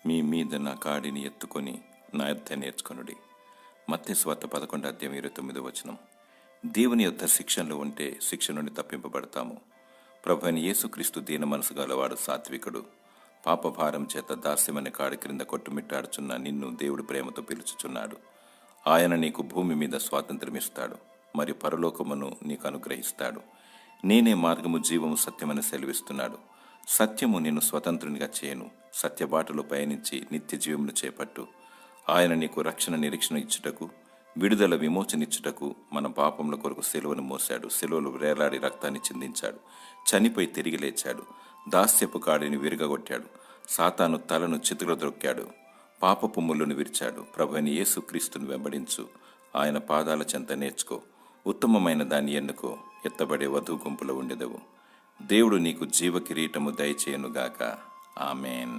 మీ మీద నా కాడిని ఎత్తుకొని నా యొద్ద నేర్చుకొనుడి. మత్తయి సువార్త 11:29. దేవుని యొద్ద శిక్షణలో ఉంటే శిక్ష నుండి తప్పింపబడతాము. ప్రభువైన యేసుక్రీస్తు దీన మనసు గలవాడు, సాత్వికుడు. పాపభారం చేత దాస్యమనే కాడి క్రింద కొట్టుమిట్టాడుచున్న నిన్ను దేవుడు ప్రేమతో పిలుచుచున్నాడు. ఆయన నీకు భూమి మీద స్వాతంత్ర్యం ఇస్తాడు, మరియు పరలోకమును నీకు అనుగ్రహిస్తాడు. నేనే మార్గము, జీవము, సత్యమని సెలవిస్తున్నాడు. సత్యము నిన్ను స్వతంత్రునిగా చేయను. సత్యబాటలో పయనించి నిత్య జీవమును చేపట్టు. ఆయన నీకు రక్షణ, నిరీక్షణ ఇచ్చుటకు, విడుదల, విమోచనిచ్చుటకు మన పాపముల కొరకు సిలువను మోశాడు. సిలువలో వేలాడి రక్తాన్ని చిందించాడు. చనిపోయి తిరిగి లేచాడు. దాస్యపు కాడిని విరగగొట్టాడు. సాతాను తలను చితుకుద్రొక్కాడు. పాపపు ముళ్ళును విరిచాడు. ప్రభువైన యేసుక్రీస్తును వెంబడించు. ఆయన పాదాల చెంత నేర్చుకో. ఉత్తమమైన దాన్ని ఎన్నుకో. ఎత్తబడే వధువు గుంపులో ఉండెదవు. దేవుడు నీకు జీవ కిరీటము దయచేయునుగాక. ఆమేన్.